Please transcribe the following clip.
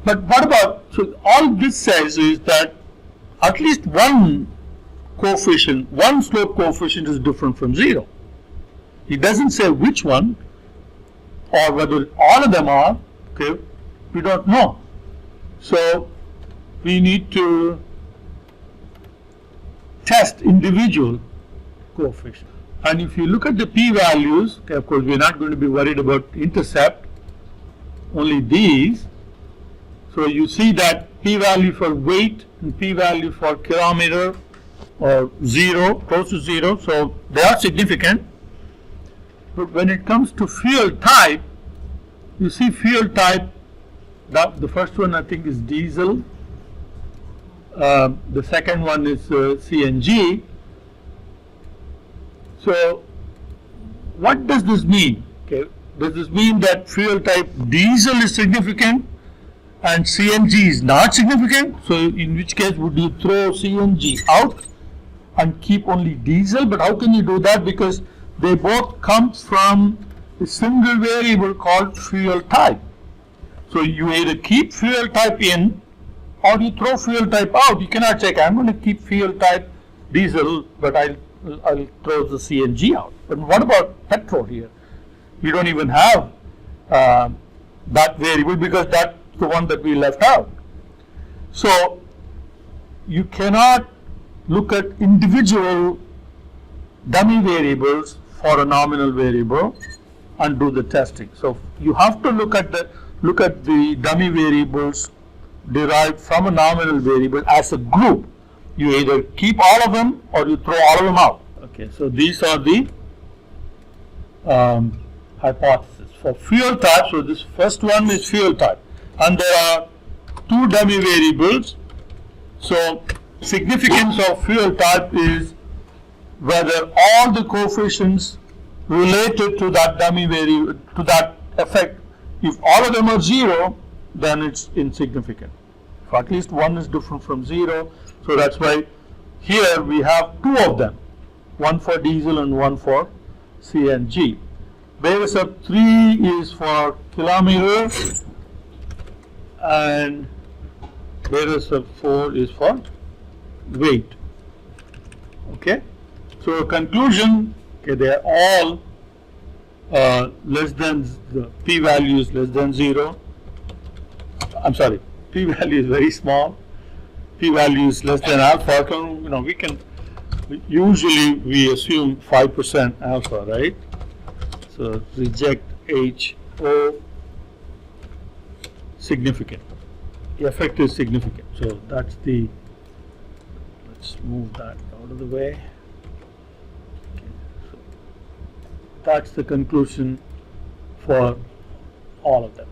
But what about, so all this says is that at least one coefficient, one slope coefficient is different from 0. It doesn't say which one or whether all of them are, okay, we don't know. So we need to test individual coefficients. And if you look at the p-values, okay, of course we are not going to be worried about intercept, only these. So you see that p-value for weight and p-value for kilometer or 0, close to 0, so they are significant. But when it comes to fuel type, you see fuel type, the first one I think is diesel, the second one is CNG. So what does this mean? Okay, does this mean that fuel type diesel is significant and CNG is not significant? So in which case would you throw CNG out and keep only diesel? But how can you do that? Because they both come from a single variable called fuel type. So you either keep fuel type in or you throw fuel type out. You cannot say, I'm going to keep fuel type diesel, but I'll throw the CNG out. But what about petrol here? You don't even have that variable because that's the one that we left out. So you cannot look at individual dummy variables for a nominal variable and do the testing. So you have to look at the dummy variables derived from a nominal variable as a group. You either keep all of them or you throw all of them out. Okay, so these are the hypotheses for fuel type. So this first one is fuel type, and there are two dummy variables. So significance of fuel type is whether all the coefficients related to that dummy variable, to that effect, if all of them are 0, then it's insignificant. If at least one is different from 0, so that's why here we have two of them, one for diesel and one for CNG. Beta sub 3 is for kilometer and beta sub 4 is for weight. Okay, so conclusion, okay, they are all less than, the p-value is less than 0. I'm sorry, p-value is very small. P-value is less than alpha. You know, usually we assume 5% alpha, right? So reject HO significant. The effect is significant. So that's the, let's move that out of the way. Okay, so that's the conclusion for all of them.